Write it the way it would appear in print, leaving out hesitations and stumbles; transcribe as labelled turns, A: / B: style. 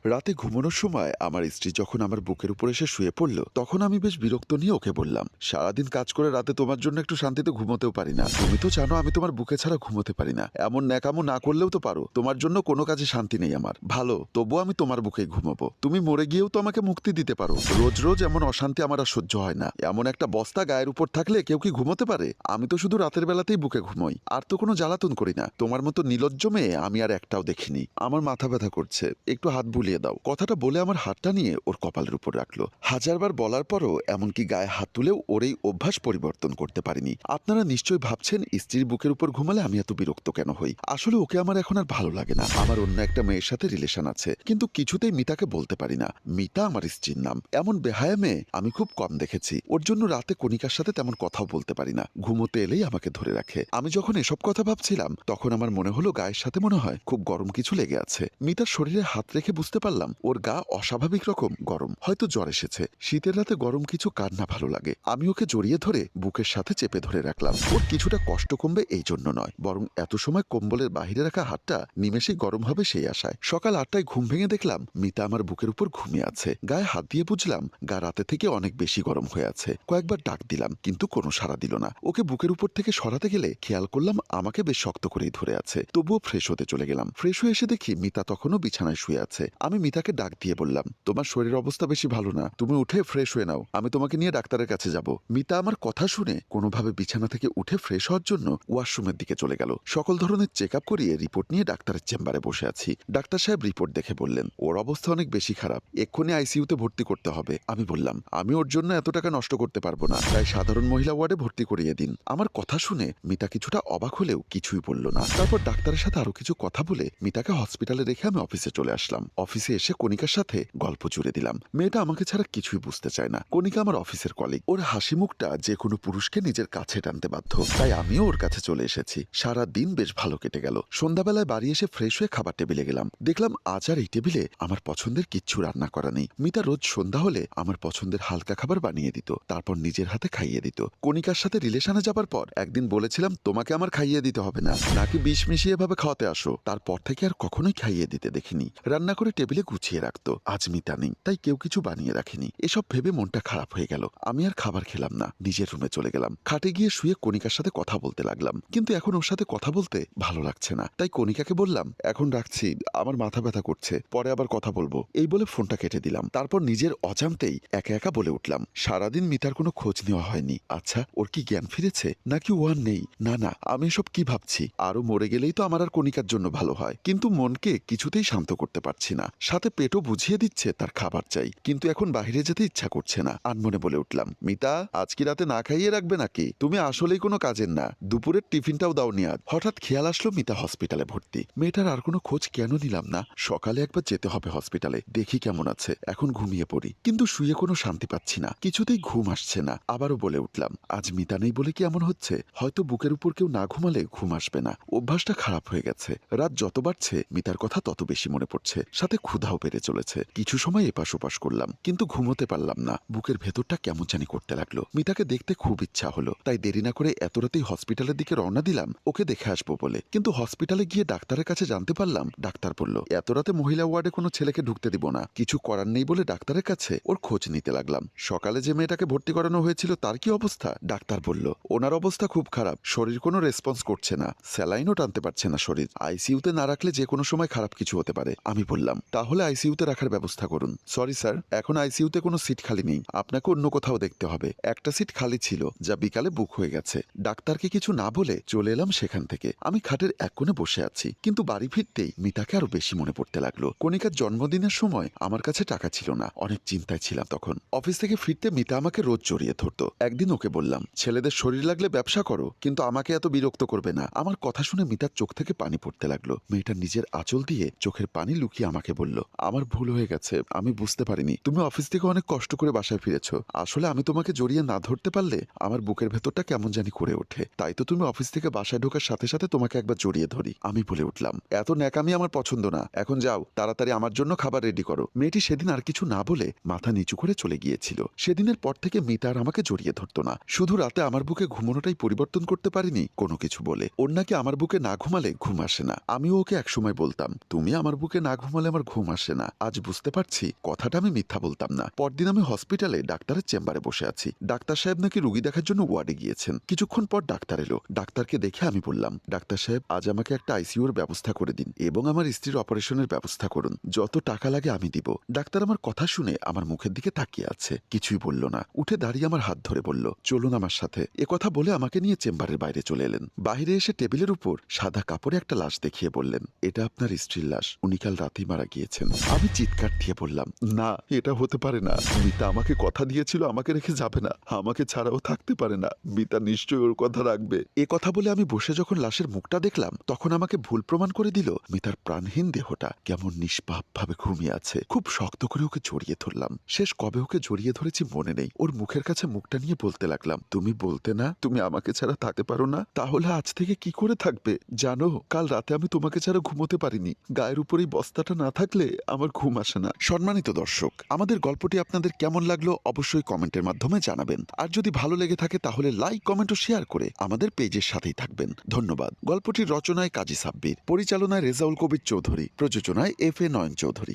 A: রাতে ঘুমানোর সময় আমার স্ত্রী যখন আমার বুকের উপর এসে শুয়ে পড়ল, তখন আমি বেশ বিরক্ত নিয়ে ওকে বললাম, সারাদিন কাজ করে রাতে তোমার জন্য একটু শান্তিতে ঘুমোতেও পারি না। তুমি তো জানো আমি তোমার বুকে ছাড়া ঘুমোতে পারি না। এমন ন্যাকামো না করলেও তো পারো। তোমার জন্য কোনো কাজে শান্তি নেই আমার। ভালো, তবুও আমি তোমার বুকেই ঘুমাবো। তুমি মরে গিয়েও তো আমাকে মুক্তি দিতে পারো। রোজ রোজ এমন অশান্তি আমার আর সহ্য হয় না। এমন একটা বস্তা গায়ের উপর থাকলে কেউ কি ঘুমোতে পারে? আমি তো শুধু রাতের বেলাতেই বুকে ঘুমোই, আর তো কোনো জ্বালাতন করি না। তোমার মতো নির্লজ্জ মেয়ে আমি আর একটাও দেখিনি। আমার মাথা ব্যথা করছে, একটু হাত বুলিয়ে দাও। কথাটা বলে আমার হাতটা নিয়ে ওর কপালের উপর রাখলো। হাজারবার বলার পরও এমনকি গায়ে হাত তুলেও ওর এই অভ্যাস পরিবর্তন করতে পারিনি। আপনারা নিশ্চয়ই ভাবছেন স্ত্রীর বুকের উপর ঘুমালে আমি এত বিরক্ত কেন হই। আসলে ওকে আমার এখন আর ভালো লাগে না। আমার অন্য একটা মেয়ের সাথে রিলেশন আছে, কিন্তু কিছুতেই মিতাকে বলতে পারি না। মিতা আমার স্ত্রীর নাম। এমন বেহায়া মেয়ে আমি খুব কম দেখেছি। ওর জন্য রাতে কণিকার সাথে তেমন কথাও বলতে পারি না। ঘুমোতে এলেই আমাকে ধরে রাখে। আমি যখন এসব কথা ভাবছিলাম তখন আমার মনে হলো গায়ের সাথে মনে হয় খুব গরম কিছু লেগে আছে। মিতার শরীরে হাত রেখে বুঝতে পারলাম ওর গা অস্বাভাবিক রকম গরম। হয়তো জ্বর এসেছে। শীতের রাতে গরম কিছু কার না ভালো লাগে। আমি ওকে জড়িয়ে ধরে বুকের সাথে চেপে ধরে রাখলাম। ওর কিছুটা কষ্ট কমবে এই জন্য নয়, বরং এত সময় কম্বলের বাহিরে রাখা হাতটা নিমেষেই গরম হবে সেই আশায়। সকাল 8টায় ঘুম ভেঙে দেখলাম মিতা আমার বুকের উপর ঘুমিয়ে আছে। গায়ে হাত দিয়ে বুঝলাম গা রাতে থেকে অনেক বেশি গরম হয়ে আছে। কয়েকবার ডাক দিলাম, কিন্তু কোনো সাড়া দিল না। ওকে বুকের উপর থেকে সরাতে গেলে খেয়াল করলাম আমাকে বেশ শক্ত করেই ধরে আছে। তবুও ফ্রেশ হতে চলে গেলাম। ফ্রেশ হয়ে এসে দেখি মিতা তখনও বিছানায় শুয়ে আছে। আমি মিতাকে ডাক দিয়ে বললাম, তোমার শরীর অবস্থা বেশি ভালো না, তুমি উঠে ফ্রেশ হয়ে নাও, আমি তোমাকে নিয়ে ডাক্তারের কাছে যাব। মিতা আমার কথা শুনে কোনোভাবে বিছানা থেকে উঠে ফ্রেশ হওয়ার জন্য ওয়াশরুমের দিকে চলে গেল। সকল ধরনের চেক আপ করিয়ে রিপোর্ট নিয়ে ডাক্তারের চেম্বারে বসে আছি। ডাক্তার সাহেব রিপোর্ট দেখে বললেন ওর অবস্থা অনেক বেশি খারাপ, এক্ষুনি আইসিইউতে ভর্তি করতে হবে। আমি বললাম আমি ওর জন্য এত টাকা নষ্ট করতে পারবো না, তাই সাধারণ মহিলা ওয়ার্ডে ভর্তি করিয়ে দিন। আমার কথা শুনে মিতা কিছুটা অবাক হলেও কিছুই বলল না। তারপর ডাক্তারের সাথে আরো কিছু কথা বলে মিতাকে হসপিটালে রেখে আমি অফিসে চলে আসলাম। অফিসে এসে কণিকার সাথে গল্প জুড়ে দিলাম। মেয়েটা আমাকে ছাড়া কিছুই বুঝতে চায় না। কণিকা আমার অফিসের কলিগ। ওর হাসি মুখটা যে কোনো পুরুষকে নিজের কাছে টানতে বাধ্য, তাই আমিও ওর কাছে চলে এসেছি। সারা দিন বেশ ভালো কেটে গেল। সন্ধ্যাবেলায় বাড়ি এসে ফ্রেশ হয়ে খাবার টেবিলে গেলাম। দেখলাম আজ আর এই টেবিলে আমার পছন্দের কিচ্ছু রান্না করা নেই। মিতা রোজ সন্ধ্যা হলে আমার পছন্দের হালকা খাবার বানিয়ে দিত, তারপর নিজের হাতে খাইয়ে দিত। কণিকার সাথে রিলেশনে যাবার পর একদিন বলেছিলাম তোমাকে আমার খাইয়ে দিতে হবে না, নাকি বিষ মিশিয়ে ভাবে খাওয়াতে আসো। তারপর থেকে আর কখনোই খাইয়ে দিতে দেখিনি। রান্না করে টেবিলে গুছিয়ে রাখতো। আজ মিতা নেই, তাই কেউ কিছু বানিয়ে রাখেনি। এসব ভেবে মনটা খারাপ হয়ে গেল। আমি আর খাবার খেলাম না, নিজের রুমে চলে গেলাম। খাটে গিয়ে শুয়ে কণিকার সাথে কথা বলতে লাগলাম, কিন্তু এখন ওর সাথে কথা বলতে ভালো লাগছে না। তাই কণিকাকে বললাম এখন রাখছি, আমার মাথা ব্যথা করছে, পরে আবার কথা বলবো। এই বলে ফোনটা কেটে দিলাম। তারপর নিজের অজান্তেই একা একা বলে উঠলাম, সারাদিন মিতার কোনো খোঁজ নেওয়া হয়নি। আচ্ছা ওর কি জ্ঞান ফিরেছে, নাকি ও আর নেই? না না, আমি এসব কি ভাবছি? আরো মরে গেলেই তো আমার আর কণিকার জন্য ভালো হয়, কিন্তু মনকে কিছুতেই শান্ত করতে পারছি না। সাথে পেটও বুঝিয়ে দিচ্ছে তার খাবার চাই, কিন্তু এখন বাইরে যেতে ইচ্ছা করছে না। আনমনে বলে উঠলাম, মিতা আজ কি রাতে না খাইয়ে রাখবে নাকি? তুমি আসলেই কোনো কাজের না, দুপুরের টিফিনটাও দাওনি আজ। হঠাৎ খেয়াল আসলো মিতা হসপিটালে ভর্তি। মেয়েটার আর কোনো খোঁজ কেন নিলাম না? সকালে একবার যেতে হবে হসপিটালে, দেখি কেমন আছে। এখন ঘুমিয়ে পড়ি, কিন্তু শুয়ে কোনো শান্তি পাচ্ছি না, কিছুতেই ঘুম আসছে না। আবারও বলে উঠলাম, আজ মিতা নেই বলে কি এমন হচ্ছে? হয়তো বুকের উপর কেউ না ঘুমালে ঘুম আসবে না, অভ্যাসটা খারাপ হয়ে গেছে। রাত যত বাড়ছে মিতার কথা তত বেশি মনে পড়ছে, সাথে ক্ষুধাও বেড়ে চলেছে। কিছু সময় এপাশ ওপাশ করলাম, কিন্তু ঘুমোতে পারলাম না। বুকের ভেতরটা কেমন জানি করতে লাগলো। মিতাকে দেখতে খুব ইচ্ছা হলো, তাই দেরি না করে এত রাতেই হসপিটালের দিকে রওনা দিলাম ওকে দেখে আসবো বলে। কিন্তু হসপিটালে গিয়ে ডাক্তারের কাছে জানতে পারলাম, ডাক্তার বলল এত রাতে মহিলা ওয়ার্ডে কোনো ছেলেকে ঢুকতে দিব না। কিছু করার নেই বলে ডাক্তারের কাছে ওর খোঁজ নিতে লাগলাম। সকালে যে মেয়েটাকে ভর্তি করানো হয়েছিল তার কি অবস্থা? ডাক্তার বলল ওনার অবস্থা খুব খারাপ, শরীর কোনো রেসপন্স করছে না, স্যালাইনও টানতে পারছে না শরীর। আইসিইউতে না রাখলে যে কোনো সময় খারাপ কিছু হতে পারে। আমি বললাম তাহলে আইসিইউতে রাখার ব্যবস্থা করুন। সরি স্যার, এখন আইসিইউতে কোনো সিট খালি নেই, আপনাকে অন্য কোথাও দেখতে হবে। একটা সিট খালি ছিল, যা বিকালে বুক হয়ে গেছে। ডাক্তারকে কিছু না বলে চলে এলাম সেখান থেকে। আমি খাটের এক কোণে বসে আছি, কিন্তু বাড়ি ফিরতেই মিতাকে আরো বেশি মনে পড়তে লাগলো। কণিকার জন্মদিনের সময় আমার কাছে টাকা ছিল না, অনেক চিন্তায় ছিলাম তখন। অফিস থেকে ফিরতে মিতা আমাকে রোজ জড়িয়ে ধরতো। একদিন ওকে বললাম, ছেলেদের শরীর লাগলে ব্যবসা করো, কিন্তু আমাকে এত বিরক্ত করবে না। আমার কথা শুনে মিতার চোখ থেকে পানি পড়তে লাগলো। মেয়েটা নিজের আঁচল দিয়ে চোখের পানি লুকিয়ে আমাকে বলল, আমার ভুল হয়ে গেছে, আমি বুঝতে পারিনি। তুমি অফিস থেকে অনেক কষ্ট করে বাসায় ফিরেছো। আসলে আমি তোমাকে জড়িয়ে না ধরতে পারলে আমার বুকের ভেতরটা কেমন জানি করে ওঠে, তাই তো তুমি অফিস থেকে বাসায় ঢোকার সাথে সাথে তোমাকে একবার জড়িয়ে ধরি। আমি বলে উঠলাম, এত ন্যাকামি আমার পছন্দ না, এখন যাও তাড়াতাড়ি আমার জন্য খাবার রেডি করো। মেয়েটি সেদিন আর কিছু না বলে মাথা নিচু করে চলে গিয়েছিল। সেদিনের পর থেকে মিতা আর আমাকে জড়িয়ে ধরতো না। শুধু রাতে আমার বুকে ঘুমানোটাই পরিবর্তন করতে পারিনি কোনো কিছু বলে। ওর নাকি আমার বুকে না ঘুমালে ঘুম আসে না। আমিও ওকে একসময় বলতাম, তুমি আমার বুকে না ঘুমালে আমার ঘুম আসে না। আজ বুঝতে পারছি কথাটা আমি মিথ্যা বলতাম না। পরদিন আমি হসপিটালে ডাক্তারের চেম্বারে বসে আছি। ডাক্তার সাহেব নাকি রুগী দেখার জন্য ওয়ার্ডে গিয়েছেন। কিছুক্ষণ পর ডাক্তার এলো। ডাক্তারকে দেখে আমি বললাম, ডাক্তার সাহেব, আজ আমাকে একটা আইসিইউর ব্যবস্থা করে দিন এবং আমার স্ত্রীর অপারেশনের ব্যবস্থা করুন। যত টাকা লাগে আমি দিব। ডাক্তার আমার কথা শুনে আমার মুখের দিকে তাকিয়ে আছে, কিছুই বলল না। উঠে দাঁড়িয়ে আমার হাত ধরে বলল, চলুন আমার সাথে। কথা বলে আমাকে নিয়ে চেম্বারের বাইরে চলে এলেন। বাইরে এসে টেবিলের উপর সাদা কাপড়ে একটা লাশ দেখিয়ে বললেন, এটা আপনার স্ত্রীর লাশ, উনি কাল রাতেই মারা গিয়েছেন। আমি চিৎকার দিয়ে বললাম, না, এটা হতে পারে না। মিতা আমাকে কথা দিয়েছিল আমাকে রেখে যাবে না, আমাকে ছাড়াও থাকতে পারে না। মিতা নিশ্চয়ই ওর কথা রাখবে। কথা বলে আমি বসে যখন লাশের মুখটা দেখলাম, তখন আমাকে ভুল প্রমাণ করে দিল মিতার প্রাণহীন দেহটা কেমন নিষ্পাপ ভাবে ঘুমিয়ে আছে। খুব শক্ত করে ওকে জড়িয়ে ধরলাম। শেষ কবে ওকে জড়িয়ে ধরেছি মনে নেই। ওর মুখের কাছে মুখটা নিয়ে বলতে লাগলাম, তুমি বলতে না তুমি আমাকে ছাড়া থাকতে পারো না? তাহলে আজ থেকে কি করে থাকবে? জানো, কাল রাতে আমি তোমাকে ছাড়া ঘুমোতে পারিনি। গায়ের উপর এই বস্তাটা না থাকলে আমার ঘুম আসে না। সম্মানিত দর্শক, আমাদের গল্পটি আপনাদের কেমন লাগলো অবশ্যই কমেন্টের মাধ্যমে জানাবেন। আর যদি ভালো লেগে থাকে তাহলে লাইক, কমেন্ট ও শেয়ার করে আমাদের পেজের সাথেই থাকবেন। ধন্যবাদ। গল্পটির রচনায় কাজী সাব্বির, পরিচালনায় রেজাউল কবির চৌধুরী, প্রযোজনায় FA নয়ন চৌধুরী।